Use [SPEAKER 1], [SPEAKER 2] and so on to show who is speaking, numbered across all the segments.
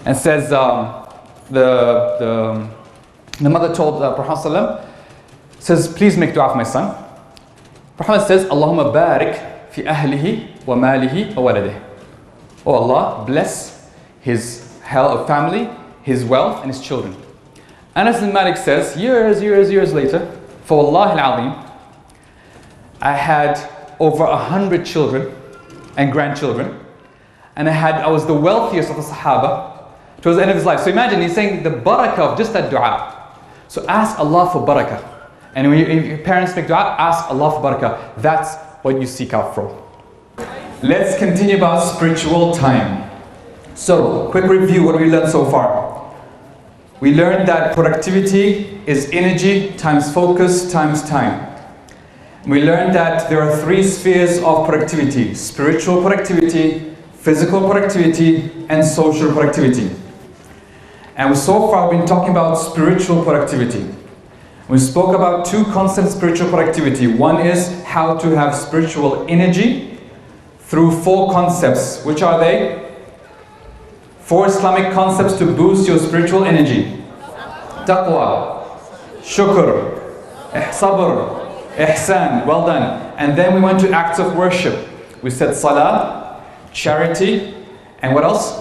[SPEAKER 1] and says, the mother told Prophet ﷺ, says, please make dua for my son. Prophet says, Allahumma barik fi ahlihi wa malihi wa waladihi. Oh Allah, bless his family, his wealth, and his children. Anas bin Malik says, years later, for Allah al-Azim, I had over 100 children and grandchildren, and I was the wealthiest of the Sahaba towards the end of his life. So imagine, he's saying the barakah of just that dua. So ask Allah for barakah. And when your parents make dua, ask Allah for barakah. That's what you seek out for. Let's continue about spiritual time. So, quick review, what we learned so far. We learned that productivity is energy times focus times time. We learned that there are 3 spheres of productivity: spiritual productivity, physical productivity, and social productivity. And so far we've been talking about spiritual productivity. We spoke about 2 concepts of spiritual productivity. One is how to have spiritual energy through 4 concepts. Which are they? 4 Islamic concepts to boost your spiritual energy. Taqwa, shukr, sabr, ihsan, well done. And then we went to acts of worship. We said salah, charity, and what else?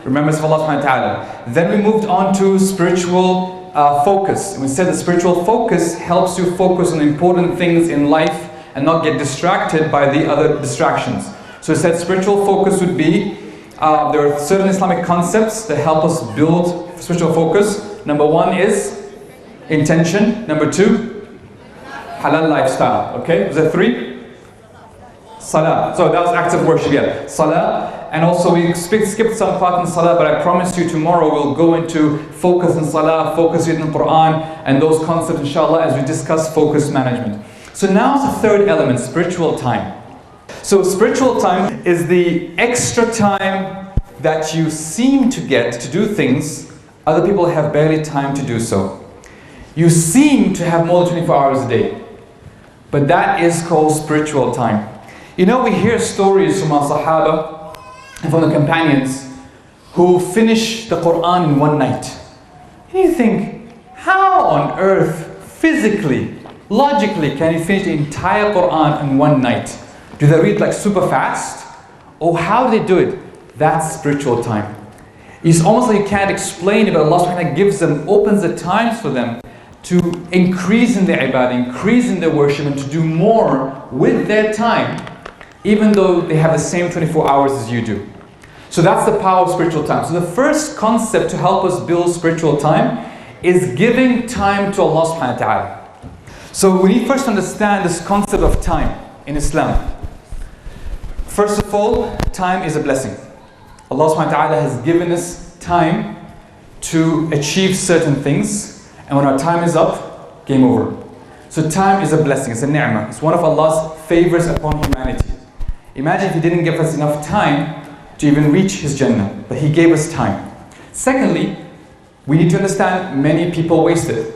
[SPEAKER 1] Remembrance of Allah subhanahu wa ta'ala. Then we moved on to spiritual focus. We said that spiritual focus helps you focus on important things in life and not get distracted by the other distractions. So we said spiritual focus would be, there are certain Islamic concepts that help us build spiritual focus. Number 1 is intention. Number 2, halal lifestyle. Okay, was that 3? Salah. So that was acts of worship, yeah. Salah. And also we skipped some part in Salah, but I promise you tomorrow we'll go into focus in Salah, focus in the Quran, and those concepts inshallah as we discuss focus management. So now is the 3rd element, spiritual time. So spiritual time is the extra time that you seem to get to do things other people have barely time to do so. You seem to have more than 24 hours a day, but that is called spiritual time. You know, we hear stories from our Sahaba and from the companions who finish the Quran in one night. And you think, how on earth, physically, logically, can you finish the entire Quran in one night? Do they read like super fast? Or how do they do it? That's spiritual time. It's almost like you can't explain it, but Allah subhanahu wa ta'ala gives them, opens the times for them to increase in their ibadah, increase in their worship, and to do more with their time, even though they have the same 24 hours as you do. So that's the power of spiritual time. So the first concept to help us build spiritual time is giving time to Allah subhanahu wa ta'ala. So we need first to understand this concept of time in Islam. First of all, time is a blessing. Allah subhanahu wa ta'ala has given us time to achieve certain things, and when our time is up, game over. So time is a blessing, it's a ni'mah. It's one of Allah's favors upon humanity. Imagine if He didn't give us enough time to even reach His Jannah, but He gave us time. Secondly, we need to understand many people waste it.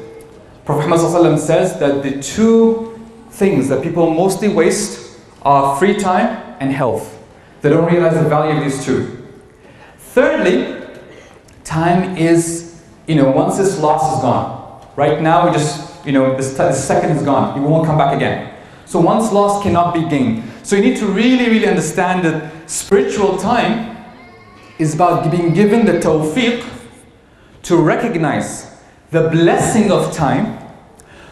[SPEAKER 1] Prophet Muhammad says that the 2 things that people mostly waste are free time and health. They don't realize the value of these 2. Thirdly, time is, once this loss is gone. Right now, we just, this second is gone. It won't come back again. So once lost cannot be gained. So you need to really understand that spiritual time is about being given the tawfiq to recognize the blessing of time,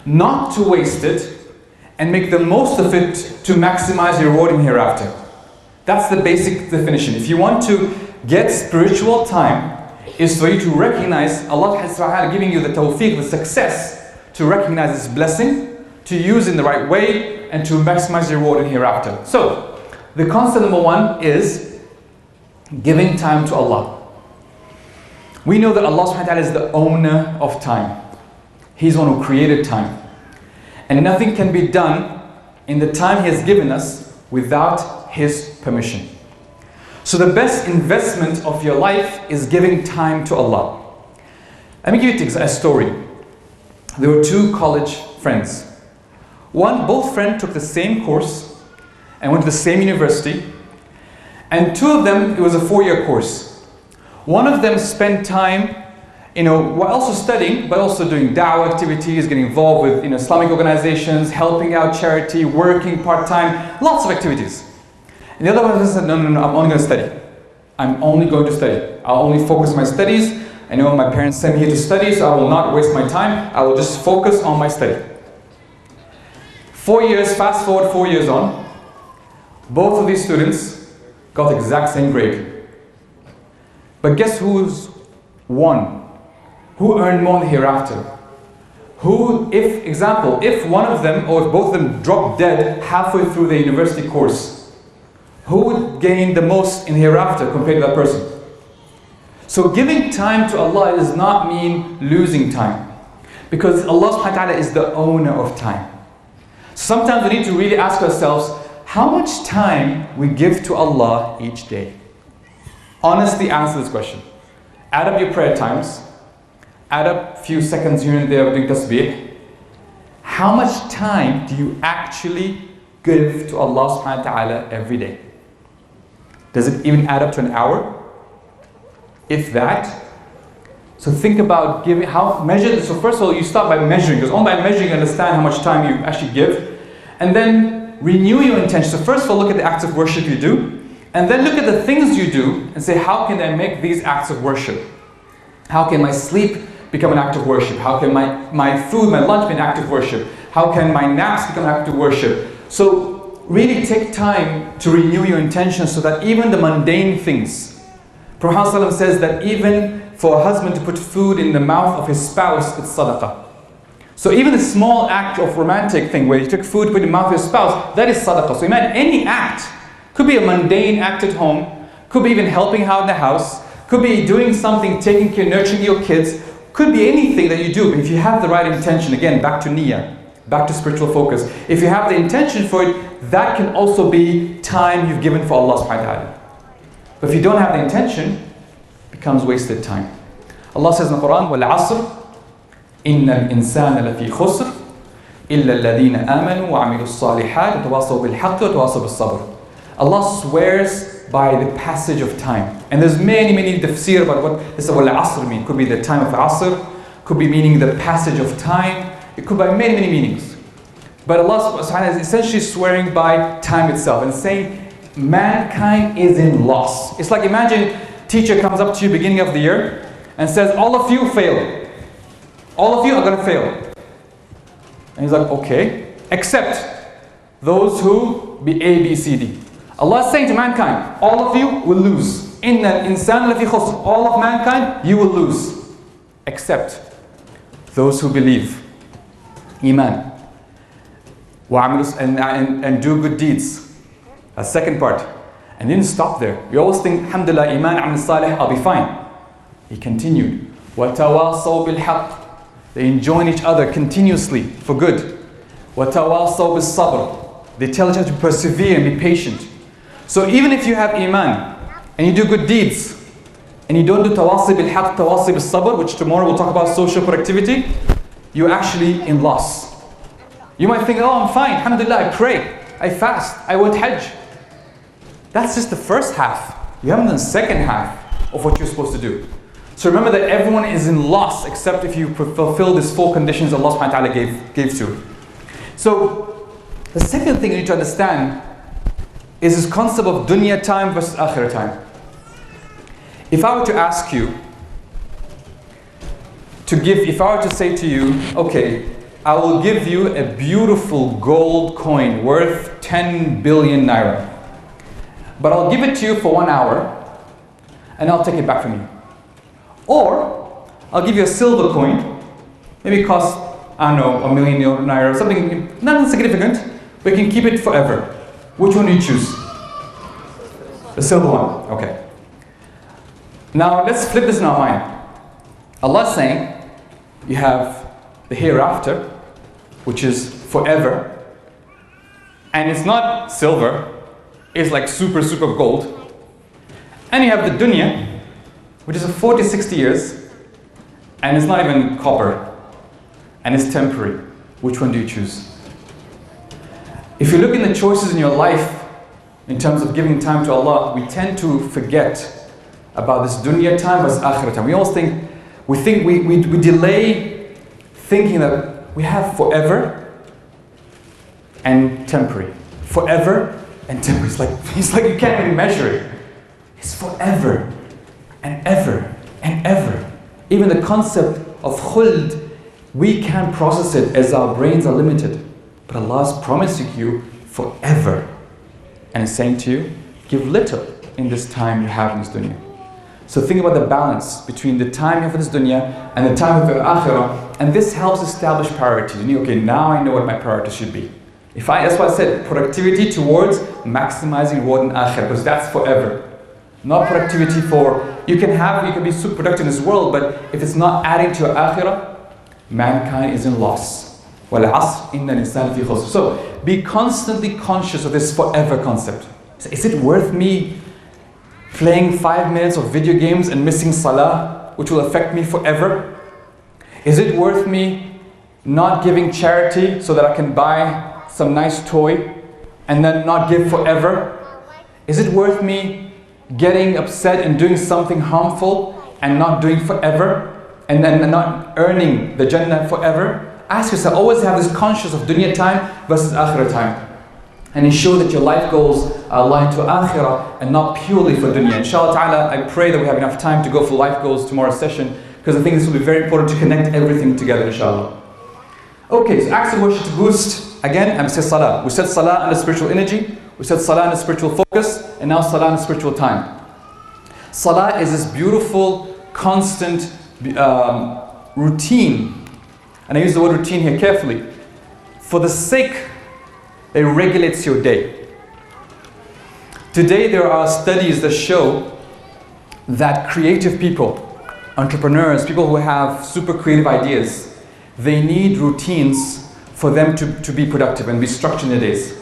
[SPEAKER 1] not to waste it, and make the most of it to maximize your reward in hereafter. That's the basic definition. If you want to get spiritual time, is for you to recognize Allah has giving you the tawfiq, the success, to recognize this blessing, to use in the right way, and to maximize your reward in hereafter. So, the concept number 1 is giving time to Allah. We know that Allah subhanahu wa ta'ala is the owner of time. He's the one who created time. And nothing can be done in the time He has given us without His permission. So the best investment of your life is giving time to Allah. Let me give you a story. There were 2 college friends. Both friends took the same course and went to the same university. And 2 of them, it was a 4-year course. One of them spent time, while also studying, but also doing da'wah activities, getting involved with Islamic organizations, helping out charity, working part-time, lots of activities. And the other one said, no, I'm only going to study. I'm only going to study. I'll only focus on my studies. I know my parents sent me here to study, so I will not waste my time. I will just focus on my study. 4 years, fast forward 4 years on, both of these students got the exact same grade. But guess who's won? Who earned more in the hereafter? If one of them or if both of them dropped dead halfway through the university course, who would gain the most in the hereafter compared to that person? So giving time to Allah does not mean losing time, because Allah subhanahu wa ta'ala is the owner of time. Sometimes we need to really ask ourselves how much time we give to Allah each day. Honestly answer this question. Add up your prayer times. Add up a few seconds here and there doing tasbih. How much time do you actually give to Allah subhanahu wa ta'ala every day? Does it even add up to an hour? If that. So think about measure this. So first of all, you start by measuring, because only by measuring you understand how much time you actually give. And then renew your intention. So first of all, look at the acts of worship you do. And then look at the things you do and say, how can I make these acts of worship? How can my sleep become an act of worship? How can my food, my lunch be an act of worship? How can my naps become an act of worship? So really take time to renew your intention so that even the mundane things. Prophet ﷺ says that even for a husband to put food in the mouth of his spouse, it's sadaqah. So even a small act of romantic thing where you took food, put it in the mouth of your spouse, that is sadaqah. So imagine any act. Could be a mundane act at home, could be even helping out in the house, could be doing something, taking care, nurturing your kids, could be anything that you do. But if you have the right intention, again, back to niyyah, back to spiritual focus. If you have the intention for it, that can also be time you've given for Allah subhanahu wa ta'ala. But if you don't have the intention, it becomes wasted time. Allah says in the Quran, وَالْعَصْرِ إِنَّ الْإِنسَانَ لَفِي خُسْرٍ إِلَّا الَّذِينَ آمَنُوا وَعَمِلُوا الصَّالِحَاتِ وَتَوَاصَوْا بِالْحَقِّ وَتَوَاصَوْا بِالصَّبْرِ. Allah swears by the passage of time. And there's many tafsir about what this al-asr means. Could be the time of asr, could be meaning the passage of time. It could be many meanings. But Allah subhanahu wa ta'ala is essentially swearing by time itself and saying mankind is in loss. It's like, imagine teacher comes up to you beginning of the year and says, all of you fail. All of you are going to fail. And he's like, okay, except those who be A, B, C, D. Allah is saying to mankind, all of you will lose. Inna al-insan lafi khusr. All of mankind, you will lose. Except those who believe. Iman. And do good deeds. A second part. And didn't stop there. We always think, alhamdulillah, iman, amal salih, I'll be fine. He continued. وَتَوَاصَوْا بِالْحَقِّ. They enjoin each other continuously for good. وَتَوَاصَوْا بِالصَّبْرِ. They tell each other to persevere and be patient. So even if you have iman and you do good deeds and you don't do tawasi bil haqq, tawasi bil sabr, which tomorrow we'll talk about social productivity, you're actually in loss. You might think, oh, I'm fine, alhamdulillah, I pray, I fast, I went hajj. That's just the first half. You haven't done the second half of what you're supposed to do. So remember that everyone is in loss except if you fulfill these 4 conditions Allah subhanahu wa ta'ala gave to. So the second thing you need to understand is this concept of dunya time versus akhirah time. If I were to ask you if I were to say to you, okay, I will give you a beautiful gold coin worth 10 billion naira, but I'll give it to you for 1 hour and I'll take it back from you. Or I'll give you a silver coin, maybe it costs, I don't know, 1 million naira, something not insignificant, but you can keep it forever. Which one do you choose? The silver one. Okay. Now let's flip this in our mind. Allah is saying you have the hereafter, which is forever, and it's not silver, it's like super gold. And you have the dunya, which is 40-60 years, and it's not even copper, and it's temporary. Which one do you choose? If you look in the choices in your life, in terms of giving time to Allah, we tend to forget about this dunya time versus akhirah time. We delay thinking that we have forever and temporary. Forever and temporary. It's like you can't even measure it. It's forever and ever and ever. Even the concept of khuld, we can't process it as our brains are limited. But Allah is promising you forever. And is saying to you, give little in this time you have in this dunya. So think about the balance between the time you have in this dunya and the time of the akhirah. And this helps establish priorities. Okay, now I know what my priorities should be. That's why I said productivity towards maximizing reward in akhirah, because that's forever. Not productivity you can be super productive in this world, but if it's not adding to your akhirah, mankind is in loss. وَالْعَصْرِ إِنَّ الْإِنسَانَ فِي خُسْرٍ. So be constantly conscious of this forever concept. Is it worth me playing 5 minutes of video games and missing salah, which will affect me forever? Is it worth me not giving charity so that I can buy some nice toy and then not give forever? Is it worth me getting upset and doing something harmful and not doing forever and then not earning the Jannah forever? Ask yourself, always have this conscious of dunya time versus akhirah time. And ensure that your life goals are aligned to akhirah and not purely for dunya. Inshallah ta'ala, I pray that we have enough time to go for life goals tomorrow's session, because I think this will be very important to connect everything together, inshallah. Okay, so acts of worship to boost. Again, I'm saying salah. We said salah under spiritual energy, we said salah under spiritual focus, and now salah under spiritual time. Salah is this beautiful, constant routine. And I use the word routine here carefully. For the sake it regulates your day. Today there are studies that show that creative people, entrepreneurs, people who have super creative ideas, they need routines for them to be productive and be structured in their days.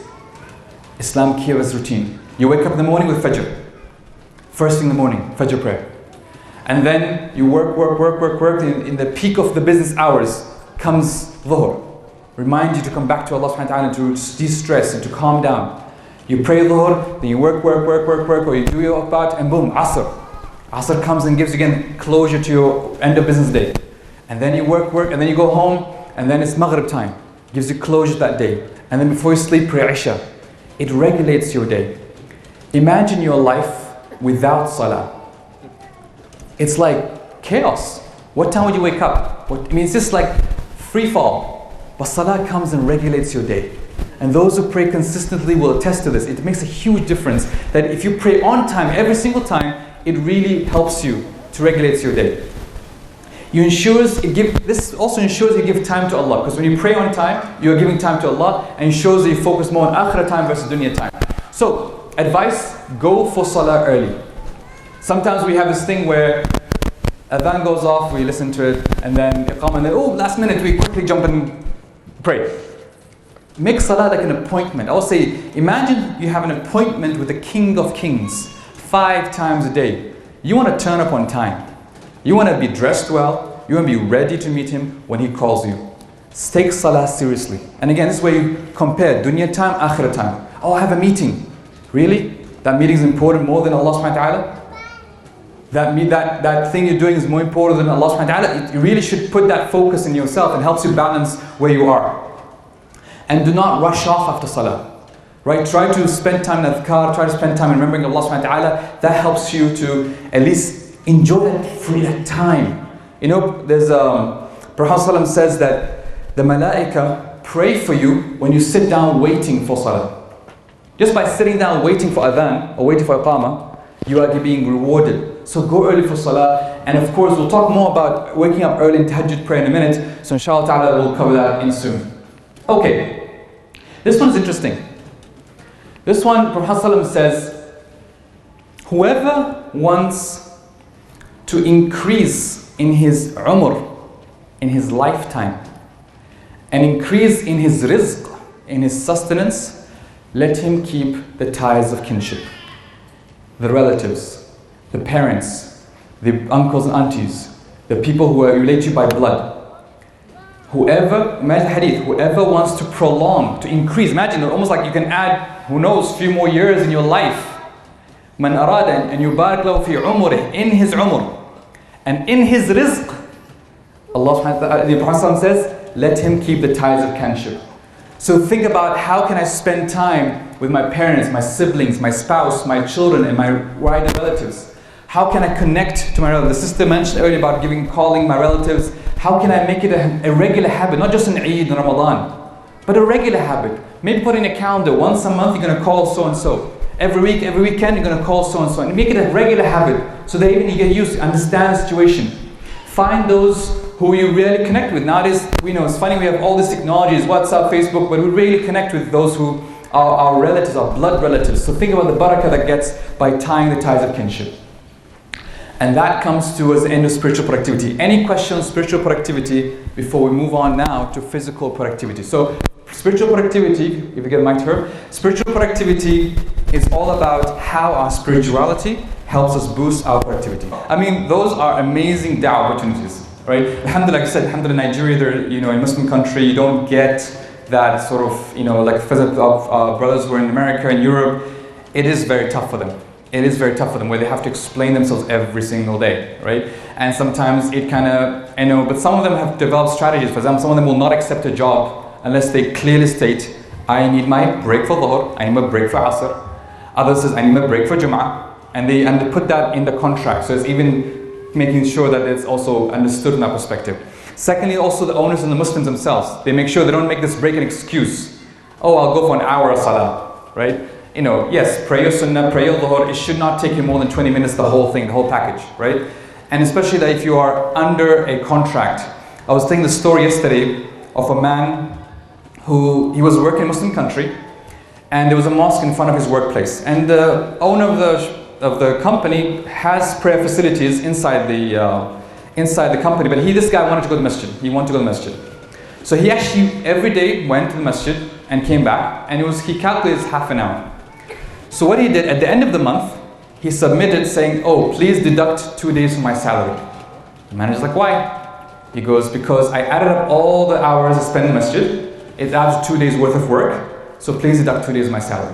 [SPEAKER 1] Islam gives us routine. You wake up in the morning with Fajr. First thing in the morning, Fajr prayer. And then you work. In the peak of the business hours comes Dhuhr. Remind you to come back to Allah subhanahu wa ta'ala, to de-stress and to calm down. You pray Dhuhr, then you work, or you do your part, and boom, Asr. Asr comes and gives you again closure to your end of business day. And then you work, and then you go home, and then it's Maghrib time. Gives you closure that day. And then before you sleep, pray Isha. It regulates your day. Imagine your life without Salah. It's like chaos. What time would you wake up? It's just like free fall. But Salah comes and regulates your day. And those who pray consistently will attest to this. It makes a huge difference that if you pray on time, every single time, it really helps you to regulate your day. This also ensures you give time to Allah, because when you pray on time, you are giving time to Allah, and it shows that you focus more on akhirah time versus dunya time. So, advice, go for Salah early. Sometimes we have this thing where adhan goes off, we listen to it, and then iqamah, and then last minute we quickly jump and pray. Make Salah like an appointment. I will say, imagine you have an appointment with the King of Kings 5 times a day. You want to turn up on time. You want to be dressed well. You want to be ready to meet him when he calls you. Take Salah seriously. And again, this is where you compare dunya time, akhirah time. I have a meeting. Really? That meeting is important more than Allah subhanahu wa ta'ala? That thing you're doing is more important than Allah subhanahu wa ta'ala? You really should put that focus in yourself, and helps you balance where you are. And do not rush off after Salah. Right? Try to spend time in adhkar, try to spend time remembering Allah subhanahu wa ta'ala. That helps you to at least enjoy that time. You know, there's Prophet says that the malaika pray for you when you sit down waiting for Salah. Just by sitting down waiting for adhan or waiting for iqamah, you are being rewarded. So go early for Salah. And of course, we'll talk more about waking up early in tahajjud prayer in a minute. So inshallah ta'ala, we'll cover that in soon. Okay, this one's interesting. This one, Prophet says, whoever wants to increase in his umr, in his lifetime, and increase in his rizq, in his sustenance, let him keep the ties of kinship. The relatives, the parents, the uncles and aunties, the people who are related to you by blood. Whoever, imagine the hadith, whoever wants to prolong, to increase, imagine almost like you can add, who knows, a few more years in your life. من أراد أن يبارك له في عمره, in his umr, and in his rizq, Allah subhanahu wa ta'ala, the Prophet says, let him keep the ties of kinship. So think about, how can I spend time with my parents, my siblings, my spouse, my children, and my wider relatives? How can I connect to my relatives? The sister mentioned earlier about calling my relatives. How can I make it a regular habit, not just in Eid and Ramadan, but a regular habit? Maybe put in a calendar, once a month you're going to call so-and-so. Every week, every weekend you're going to call so-and-so. And make it a regular habit, so that even you get used to, understand the situation. Find those who you really connect with. Nowadays, it's funny, we have all these technologies, WhatsApp, Facebook, but we really connect with those who are our relatives, our blood relatives. So think about the barakah that gets by tying the ties of kinship. And that comes towards the end of spiritual productivity. Any questions on spiritual productivity before we move on now to physical productivity? So spiritual productivity, if you get my term, spiritual productivity is all about how our spirituality helps us boost our productivity. I mean, those are amazing da'wah opportunities, right? Alhamdulillah, like I said, alhamdulillah, Nigeria, a Muslim country, you don't get that sort of, like for example, of brothers who are in America and Europe. It is very tough for them. It is very tough for them, where they have to explain themselves every single day, right? And sometimes it kind of, but some of them have developed strategies. For example, some of them will not accept a job unless they clearly state, I need my break for Dhuhr, I need my break for Asr. Others says, I need my break for Jum'ah. And they put that in the contract. So it's even making sure that it's also understood in that perspective. Secondly, also the owners and the Muslims themselves, they make sure they don't make this break an excuse. Oh, I'll go for an hour of salah, right? Yes, pray your sunnah, pray your dhuhr. It should not take you more than 20 minutes, the whole thing, the whole package, right? And especially that if you are under a contract. I was telling the story yesterday of a man who, he was working in a Muslim country, and there was a mosque in front of his workplace. And the owner of the company has prayer facilities inside the company, but this guy wanted to go to the masjid. He wanted to go to the masjid. So he actually every day went to the masjid and came back, and he calculated half an hour. So what he did, at the end of the month, he submitted saying, oh, please deduct 2 days from my salary. The manager's like, why? He goes, because I added up all the hours I spent in the masjid. It adds 2 days worth of work. So please deduct 2 days of my salary.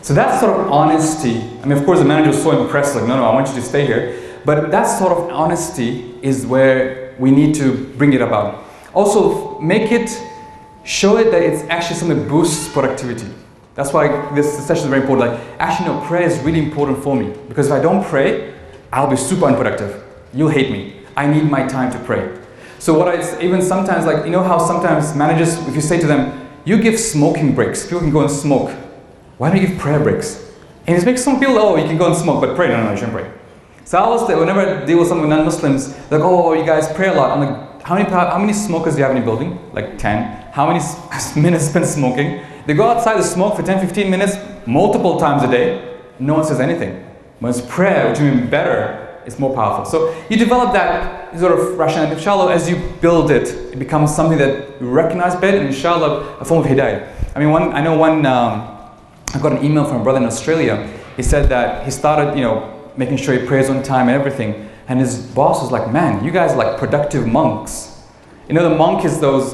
[SPEAKER 1] So that sort of honesty, I mean, of course the manager was so impressed, like, no, I want you to stay here. But that sort of honesty is where we need to bring it about. Also, show it that it's actually something that boosts productivity. That's why this session is very important. Like, actually, no, prayer is really important for me. Because if I don't pray, I'll be super unproductive. You'll hate me. I need my time to pray. So even sometimes, like, how sometimes managers, if you say to them, you give smoking breaks, people can go and smoke. Why don't you give prayer breaks? And it makes some people, oh, you can go and smoke, but pray. No, you shouldn't pray. So I always, whenever I deal with some non-Muslims, they're like, oh, you guys pray a lot. I'm like, how many smokers do you have in your building? Like 10. How many minutes spent smoking? They go outside to smoke for 10, 15 minutes, multiple times a day. No one says anything. When it's prayer, which is even better, it's more powerful. So you develop that sort of rationality. Inshallah, as you build it, it becomes something that you recognize better, and inshallah, a form of hidayah. I mean, I got an email from a brother in Australia. He said that he started, making sure he prays on time and everything. And his boss was like, man, you guys are like productive monks. The monk is those,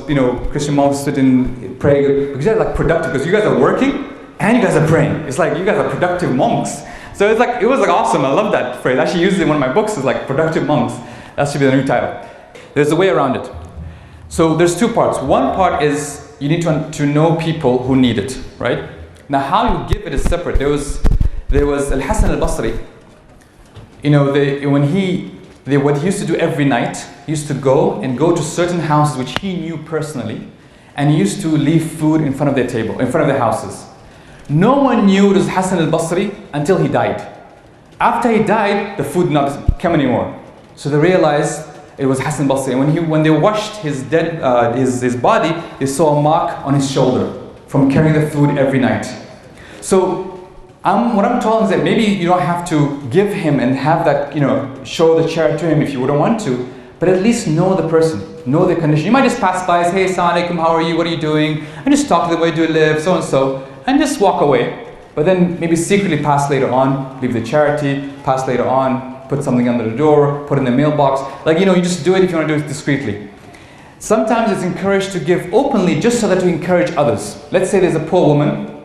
[SPEAKER 1] Christian monks sit and pray. Because you guys are like productive, because you guys are working and you guys are praying. It's like you guys are productive monks. So it was like awesome. I love that phrase. I actually used it in one of my books. It's like productive monks. That should be the new title. There's a way around it. So there's two parts. One part is you need to know people who need it, right? Now how you give it is separate. There was Al-Hasan al-Basri. What he used to do every night, he used to go to certain houses which he knew personally, and he used to leave food in front of their table, in front of their houses. No one knew it was Hasan al-Basri until he died. After he died, the food did not come anymore. So they realized it was Hasan al-Basri. And when they washed his body, they saw a mark on his shoulder from carrying the food every night. So what I'm telling is that maybe you don't have to give him and have that, show the chair to him if you wouldn't want to, but at least know the person, know the condition. You might just pass by, say, hey, assalamu alaikum, how are you, what are you doing? And just talk to them, where do you live, so and so, and just walk away. But then maybe secretly pass later on, leave the charity, pass later on, put something under the door, put in the mailbox. Like, you just do it if you want to do it discreetly. Sometimes it's encouraged to give openly just so that to encourage others. Let's say there's a poor woman,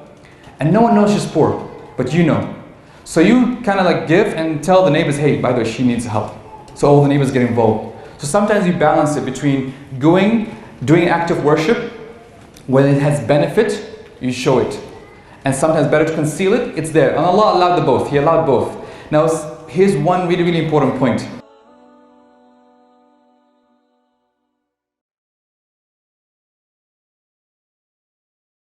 [SPEAKER 1] and no one knows she's poor, but you know. So you kind of like give and tell the neighbors, hey, by the way, she needs help. So all the neighbors get involved. So sometimes you balance it between doing act of worship, when it has benefit, you show it. And sometimes better to conceal it, it's there. And Allah allowed the both, He allowed both. Now here's one really, really important point.